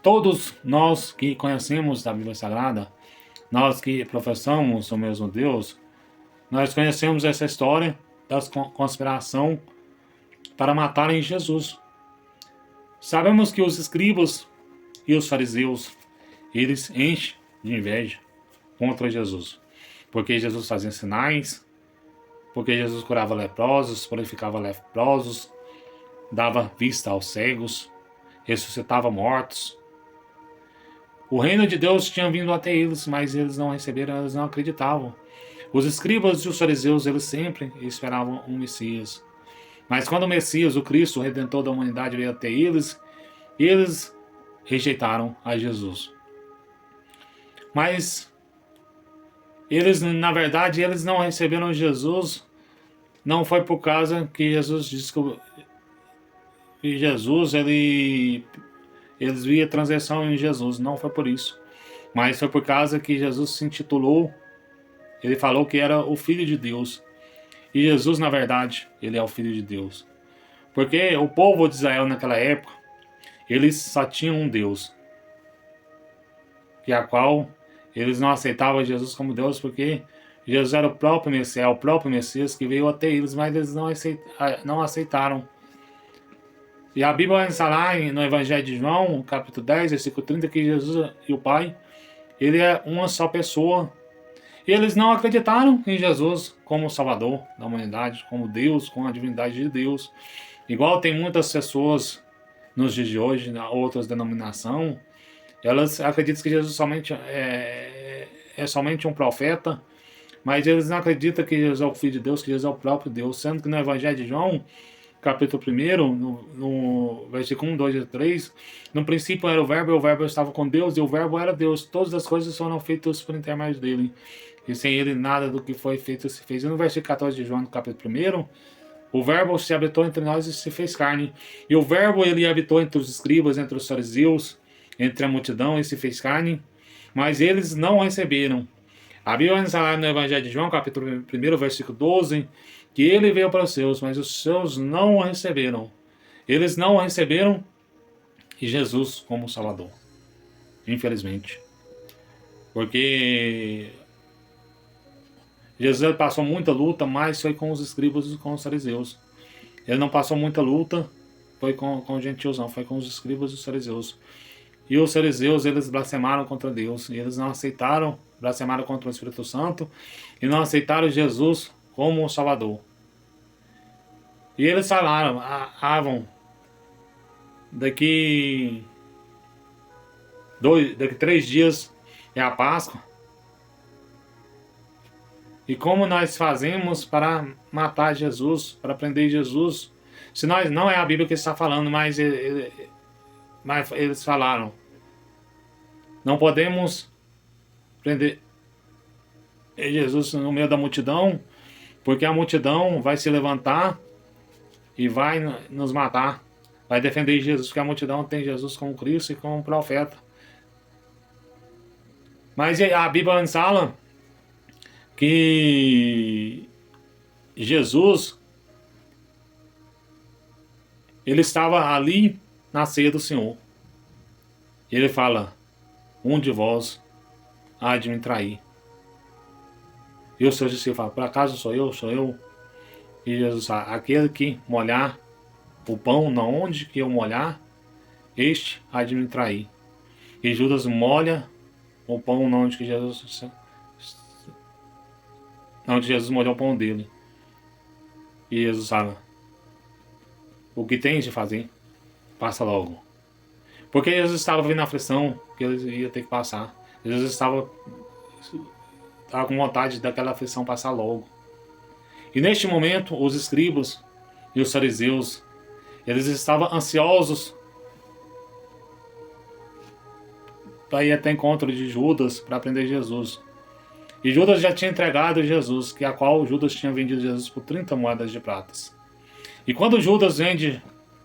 Todos nós que conhecemos da Bíblia Sagrada, nós que professamos o mesmo Deus, nós conhecemos essa história da conspiração para matarem Jesus. Sabemos que os escribas e os fariseus, eles enchem de inveja contra Jesus, porque Jesus fazia sinais, porque Jesus curava leprosos, purificava leprosos, dava vista aos cegos, ressuscitava mortos. O reino de Deus tinha vindo até eles, mas eles não receberam, eles não acreditavam. Os escribas e os fariseus, eles sempre esperavam um Messias. Mas quando o Messias, o Cristo, o Redentor da humanidade, veio até eles, eles rejeitaram a Jesus. Mas eles, na verdade, eles não receberam Jesus, não foi por causa que Jesus disse que Jesus, eles viam transição em Jesus, não foi por isso. Mas foi por causa que Jesus se intitulou, ele falou que era o Filho de Deus. E Jesus, na verdade, ele é o Filho de Deus. Porque o povo de Israel naquela época, eles só tinham um Deus, que a qual eles não aceitavam Jesus como Deus, porque Jesus era o próprio Messias que veio até eles, mas eles não aceitaram. E a Bíblia vai falar no Evangelho de João, capítulo 10, versículo 30, que Jesus e o Pai, ele é uma só pessoa. E eles não acreditaram em Jesus como Salvador da humanidade, como Deus, com a divindade de Deus. Igual tem muitas pessoas nos dias de hoje, na outras denominações, elas acreditam que Jesus somente é somente um profeta, mas eles não acreditam que Jesus é o Filho de Deus, que Jesus é o próprio Deus, sendo que no Evangelho de João, capítulo 1, no versículo 1, 2 e 3, no princípio era o Verbo, e o Verbo estava com Deus, e o Verbo era Deus. Todas as coisas foram feitas por intermédio dele, e sem ele nada do que foi feito se fez. E no versículo 14 de João, no capítulo 1, o Verbo se habitou entre nós e se fez carne. E o Verbo, ele habitou entre os escribas, entre os fariseus, entre a multidão, e se fez carne, mas eles não o receberam. A Bíblia nos fala no Evangelho de João, capítulo 1, versículo 12, que ele veio para os seus, mas os seus não o receberam. Eles não o receberam e Jesus como Salvador. Infelizmente. Porque Jesus passou muita luta, mas foi com os escribas e com os fariseus. Ele não passou muita luta, foi com os gentios, não, foi com os escribas e os fariseus. E os fariseus, eles blasfemaram contra Deus, e eles não aceitaram, blasfemaram contra o Espírito Santo, e não aceitaram Jesus como o Salvador. E eles falaram, daqui 3 dias é a Páscoa, e como nós fazemos para matar Jesus, para prender Jesus? Se nós, não é a Bíblia que está falando, mas eles falaram, não podemos prender Jesus no meio da multidão, porque a multidão vai se levantar e vai nos matar, vai defender Jesus, porque a multidão tem Jesus como Cristo e como profeta. Mas a Bíblia nos fala que Jesus, ele estava ali na ceia do Senhor. Ele fala, um de vós há de me trair. E os seus discípulos falam, por acaso sou eu? Sou eu? E Jesus fala, aquele que molhar o pão na onde que eu molhar, este há de me trair. E Judas molha o pão na onde que Jesus molhou o pão dele. E Jesus fala, o que tens de fazer, passa logo. Porque Jesus estava vendo a aflição que ele ia ter que passar. Jesus estava com vontade daquela aflição passar logo. E neste momento, os escribas e os fariseus, eles estavam ansiosos para ir até encontro de Judas para prender Jesus. E Judas já tinha entregado Jesus, que a qual Judas tinha vendido Jesus por 30 moedas de pratas. E quando Judas vende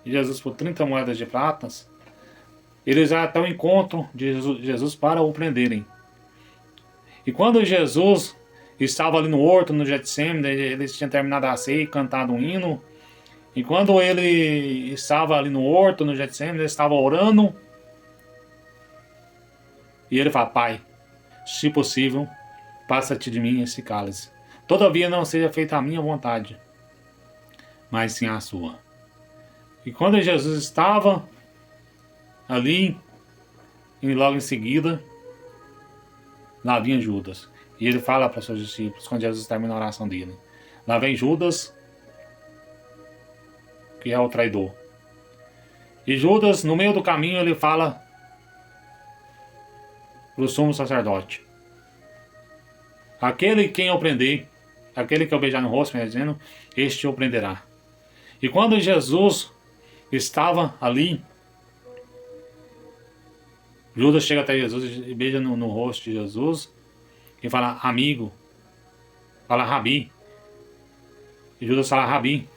Jesus por 30 moedas de pratas, eles já estão ao encontro de Jesus para o prenderem. E quando Jesus estava ali no horto, no Getsemane, eles tinham terminado a ceia e cantado um hino. E quando ele estava ali no horto, no Getsemane, ele estava orando. E ele fala: Pai, se possível, passa-te de mim esse cálice. Todavia não seja feita a minha vontade, mas sim a sua. E quando Jesus estava ali, e logo em seguida, lá vinha Judas. E ele fala para os seus discípulos, quando Jesus termina a oração dele: lá vem Judas, que é o traidor. E Judas, no meio do caminho, ele fala para o sumo sacerdote: aquele quem eu prender, aquele que eu beijar no rosto, me dizendo, este o prenderá. E quando Jesus estava ali, Judas chega até Jesus e beija no rosto de Jesus e fala: amigo, fala Rabi. E Judas fala: Rabi.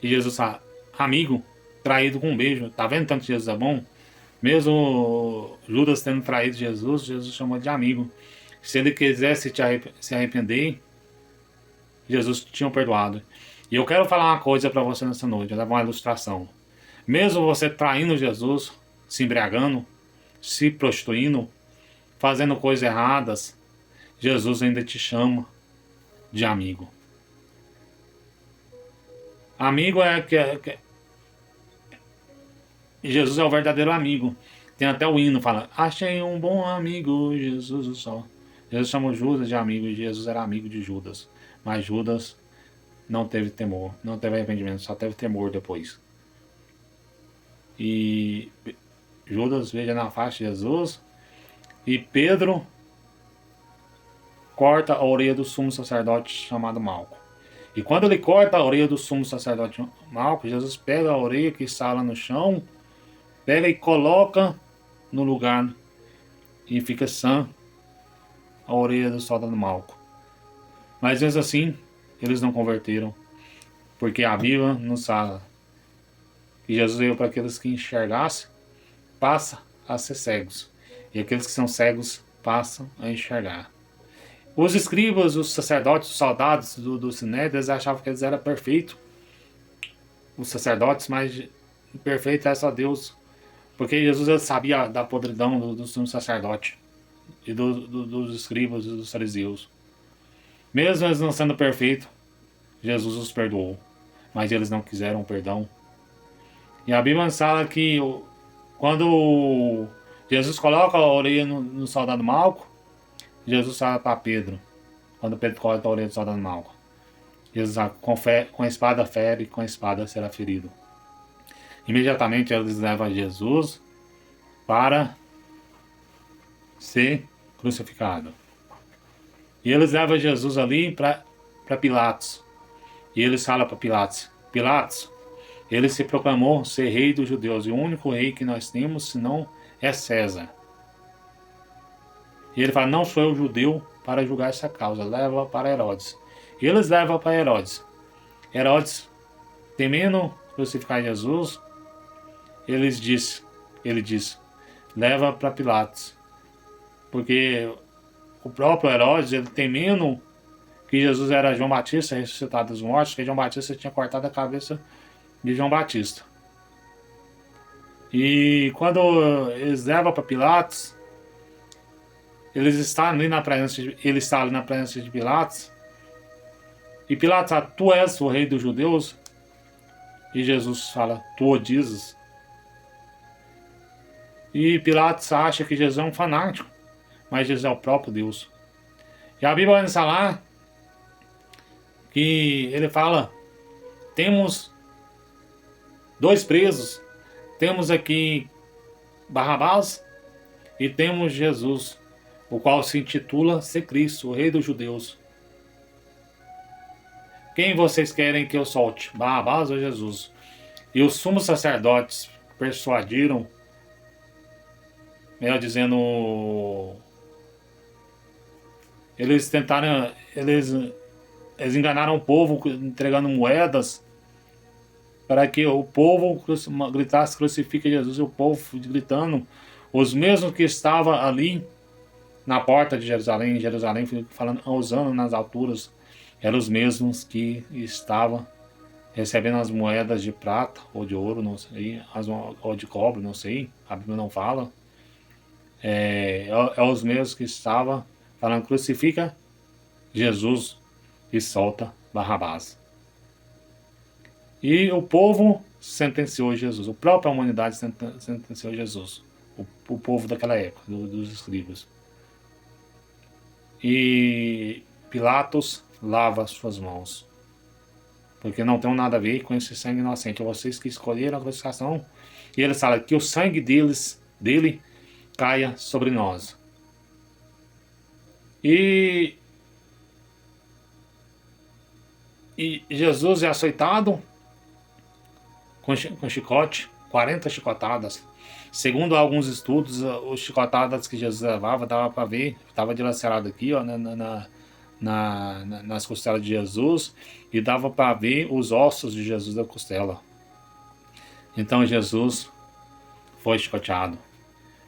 E Jesus fala: amigo, traído com um beijo. Tá vendo tanto que Jesus é bom? Mesmo Judas tendo traído Jesus, Jesus chamou de amigo. Se ele quisesse se arrepender, Jesus tinha perdoado. E eu quero falar uma coisa para você nessa noite, levar uma ilustração. Mesmo você traindo Jesus, se embriagando, se prostituindo, fazendo coisas erradas, Jesus ainda te chama de amigo. Amigo Jesus é o verdadeiro amigo. Tem até o hino, fala: achei um bom amigo, Jesus o só. Jesus chamou Judas de amigo e Jesus era amigo de Judas. Mas Judas não teve temor, não teve arrependimento, só teve temor depois. E Judas veja na face de Jesus e Pedro corta a orelha do sumo sacerdote chamado Malco. E quando ele corta a orelha do sumo sacerdote Malco, Jesus pega a orelha que está lá no chão, pega e coloca no lugar e fica sã a orelha do soldado Malco. Mas mesmo assim, eles não converteram, porque a Bíblia nos fala que Jesus veio para aqueles que enxergassem, passa a ser cegos, e aqueles que são cegos passam a enxergar. Os escribas, os sacerdotes, os soldados do Sinédrio, eles achavam que eles eram perfeitos, os sacerdotes, mas perfeito é só Deus, porque Jesus ele sabia da podridão do sumo sacerdote e dos escribas e dos fariseus. Mesmo eles não sendo perfeitos, Jesus os perdoou, mas eles não quiseram perdão. E a Bíblia fala que quando Jesus coloca a orelha no soldado Malco, Jesus fala para Pedro, quando Pedro corta a orelha do soldado Malco, Jesus fala: com a espada fere, com a espada será ferido. Imediatamente eles levam Jesus para ser crucificado. E eles levam Jesus ali para Pilatos. E eles falam para Pilatos: Pilatos, ele se proclamou ser rei dos judeus, e o único rei que nós temos, senão, é César. E ele fala: não sou eu judeu para julgar essa causa, leva para Herodes. E eles levam para Herodes. Herodes, temendo crucificar Jesus, ele disse: leva para Pilatos. Porque o próprio Herodes, ele temendo que Jesus era João Batista ressuscitado dos mortos, que João Batista tinha cortado a cabeça de João Batista. E quando eles levam para Pilatos, ele está ali na presença de Pilatos. E Pilatos fala: tu és o rei dos judeus? E Jesus fala: tu o dizes. E Pilatos acha que Jesus é um fanático, mas Jesus é o próprio Deus. E a Bíblia vai nos falar que ele fala: temos dois presos. Temos aqui Barrabás e temos Jesus, o qual se intitula ser Cristo, o Rei dos Judeus. Quem vocês querem que eu solte, Barrabás ou Jesus? E os sumos sacerdotes persuadiram, melhor dizendo, eles tentaram, eles enganaram o povo entregando moedas para que o povo gritasse: crucifique Jesus. E o povo gritando, os mesmos que estavam ali na porta de Jerusalém, falando, usando nas alturas, eram os mesmos que estavam recebendo as moedas de prata ou de ouro, não sei, ou de cobre, não sei, a Bíblia não fala. é os mesmos que estavam falando: crucifica Jesus e solta Barrabás. E o povo sentenciou Jesus, a própria humanidade sentenciou Jesus, o povo daquela época, dos escribas. E Pilatos lava as suas mãos, porque não tem nada a ver com esse sangue inocente. Vocês que escolheram a crucificação. E ele fala que o sangue dele caia sobre nós. E Jesus é açoitado com chicote, 40 chicotadas. Segundo alguns estudos, os chicotadas que Jesus levava, dava para ver, estava dilacerado aqui, ó, nas costelas de Jesus, e dava para ver os ossos de Jesus da costela. Então Jesus foi chicoteado.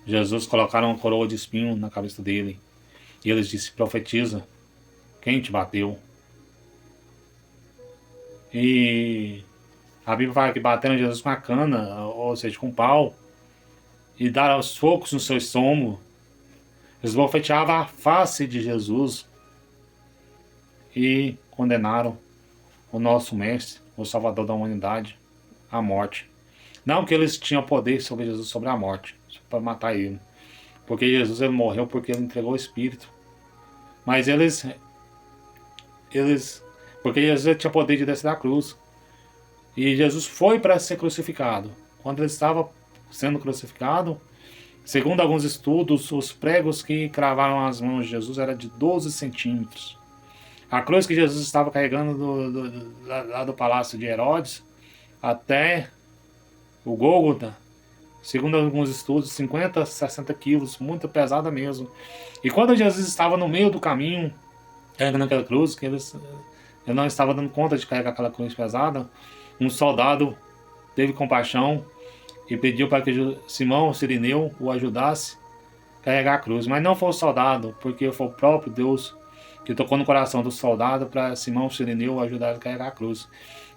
Jesus colocaram uma coroa de espinho na cabeça dele. E eles disseram: profetiza, quem te bateu? E a Bíblia fala que bateram Jesus com a cana, ou seja, com um pau, e deram aos focos no seu estômago. Eles bofeteavam a face de Jesus e condenaram o nosso mestre, o salvador da humanidade, à morte. Não que eles tinham poder sobre Jesus, sobre a morte, para matar ele. Porque Jesus ele morreu porque ele entregou o Espírito. Mas porque Jesus tinha poder de descer da cruz. E Jesus foi para ser crucificado. Quando ele estava sendo crucificado, segundo alguns estudos, os pregos que cravaram as mãos de Jesus eram de 12 centímetros. A cruz que Jesus estava carregando lá do palácio de Herodes até o Gólgota, segundo alguns estudos, 50, 60 quilos, muito pesada mesmo. E quando Jesus estava no meio do caminho, carregando aquela cruz, que ele não estava dando conta de carregar aquela cruz pesada, um soldado teve compaixão e pediu para que Simão, o Cirineu, o ajudasse a carregar a cruz. Mas não foi o soldado, porque foi o próprio Deus que tocou no coração do soldado para Simão, o Cirineu, ajudar a carregar a cruz.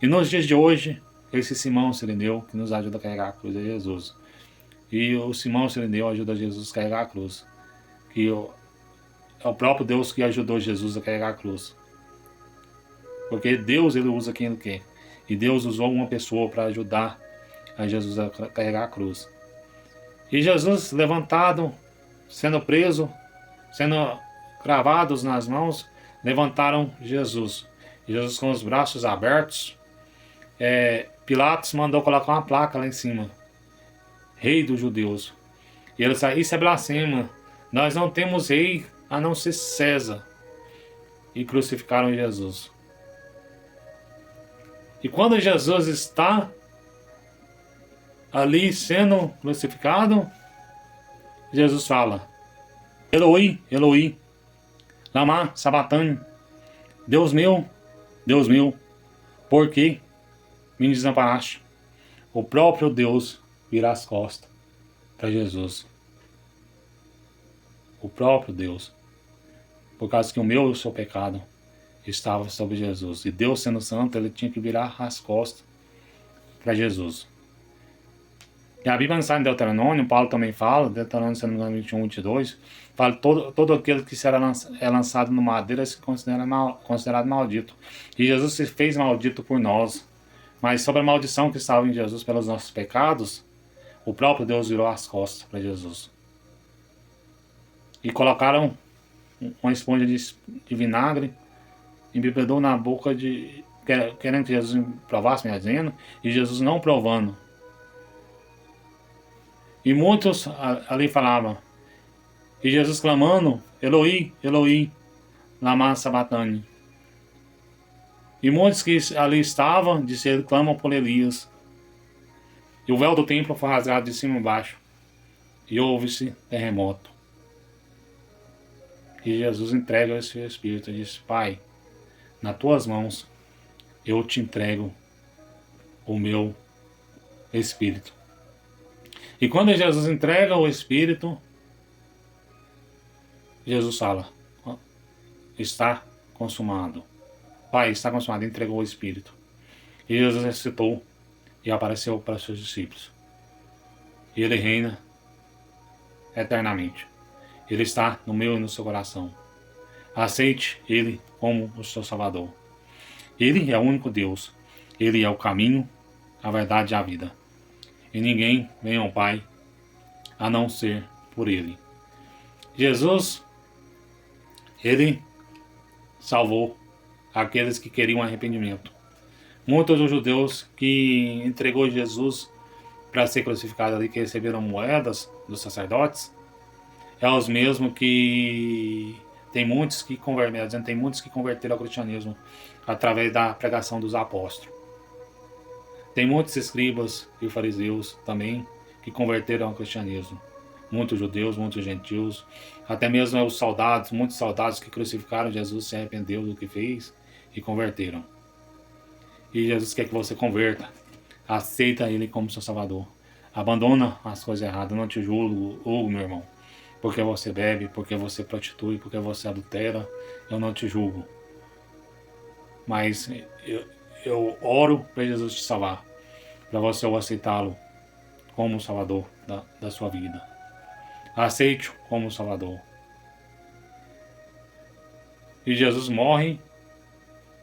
E nos dias de hoje, esse Simão Cirineu que nos ajuda a carregar a cruz é Jesus. E o Simão Cirineu ajuda Jesus a carregar a cruz. Que é o próprio Deus que ajudou Jesus a carregar a cruz. Porque Deus ele usa quem ele quer. E Deus usou uma pessoa para ajudar a Jesus a carregar a cruz. E Jesus levantado, sendo preso, sendo cravados nas mãos, levantaram Jesus. E Jesus com os braços abertos. Pilatos mandou colocar uma placa lá em cima: Rei dos Judeus. E ele disse: isso é blasfema. Nós não temos rei a não ser César. E crucificaram Jesus. E quando Jesus está ali sendo crucificado, Jesus fala: Eloi, Eloi, lama sabachthani. Deus meu, por que me desamparaste? O próprio Deus vira as costas para Jesus. O próprio Deus. Por causa que o meu e o seu pecado estava sobre Jesus. E Deus, sendo santo, ele tinha que virar as costas para Jesus. E a Bíblia sai em Deuteronômio, Paulo também fala, Deuteronômio 21, 22, fala: todo aquele que será lançado no madeira se considerado maldito. E Jesus se fez maldito por nós. Mas sobre a maldição que estava em Jesus pelos nossos pecados, o próprio Deus virou as costas para Jesus. E colocaram uma esponja de vinagre, embebedou na boca querendo que Jesus provasse, me dizendo, e Jesus não provando. E muitos ali falavam, e Jesus clamando: Eloi, Eloi, lama sabachthani. E muitos que ali estavam, disseram: clamam por Elias. E o véu do templo foi rasgado de cima a baixo, e houve-se terremoto. E Jesus entrega esse Espírito e diz: Pai, nas tuas mãos eu te entrego o meu Espírito. E quando Jesus entrega o Espírito, Jesus fala: está consumado. Pai, está consumado. Entregou o Espírito. E Jesus ressuscitou e apareceu para os seus discípulos. E ele reina eternamente. Ele está no meu e no seu coração. Aceite Ele como o seu Salvador. Ele é o único Deus. Ele é o caminho, a verdade e a vida. E ninguém vem ao Pai a não ser por Ele. Jesus, Ele salvou aqueles que queriam arrependimento. Muitos dos judeus que entregou Jesus para ser crucificado ali, que receberam moedas dos sacerdotes, é os mesmos que tem muitos que converteram ao cristianismo através da pregação dos apóstolos. Tem muitos escribas e fariseus também que converteram ao cristianismo. Muitos judeus, muitos gentios, até mesmo os soldados, muitos soldados que crucificaram Jesus se arrependeram do que fez e converteram. E Jesus quer que você converta. Aceita Ele como seu Salvador. Abandona as coisas erradas. Não te julgo, meu irmão. Porque você bebe, porque você prostitui, porque você adultera. Eu não te julgo. Mas eu oro para Jesus te salvar. Para você aceitá-lo como Salvador da sua vida. Aceite-o como Salvador. E Jesus morre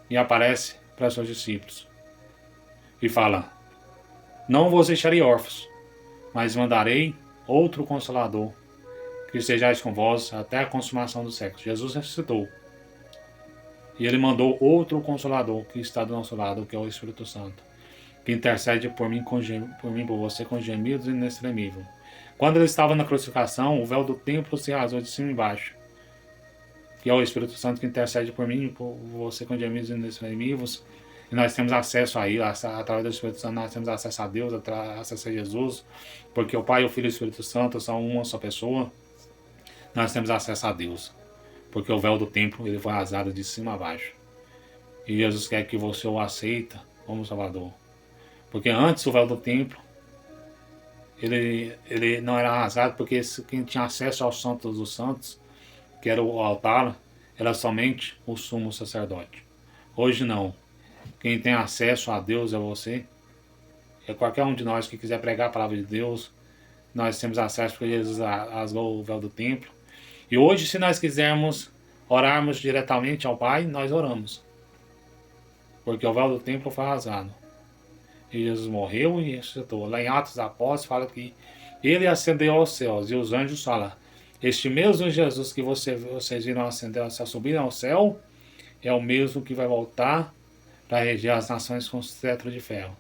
e aparece para seus discípulos. E fala: não vos deixarei órfãos, mas mandarei outro Consolador, que estejais com vós até a consumação dos séculos. Jesus ressuscitou. E Ele mandou outro Consolador, que está do nosso lado, que é o Espírito Santo, que intercede por mim, por você, com gemidos inexprimíveis. Quando Ele estava na crucificação, o véu do templo se rasgou de cima e embaixo. Que é o Espírito Santo que intercede por mim e por você com gemidos inexprimíveis. E nós temos acesso a Ele, através do Espírito Santo, nós temos acesso a Deus, acesso a Jesus, porque o Pai, o Filho e o Espírito Santo são uma só pessoa. Nós temos acesso a Deus, porque o véu do templo ele foi rasgado de cima a baixo. E Jesus quer que você o aceita como Salvador. Porque antes o véu do templo ele não era rasgado, porque quem tinha acesso ao Santo dos Santos, que era o altar, era somente o sumo sacerdote. Hoje não. Quem tem acesso a Deus é você. É qualquer um de nós que quiser pregar a palavra de Deus. Nós temos acesso porque Jesus rasgou o véu do templo. E hoje, se nós quisermos orarmos diretamente ao Pai, nós oramos. Porque o véu do templo foi rasgado. E Jesus morreu e ressuscitou. Lá em Atos dos Apóstolos fala que Ele ascendeu aos céus. E os anjos falam: este mesmo Jesus que vocês viram ascender ao céu, subir ao céu, é o mesmo que vai voltar para reger as nações com cetro de ferro.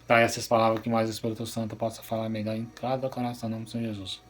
Tá, essas palavras que mais o Espírito Santo possa falar melhor em cada coração, em nome de Jesus.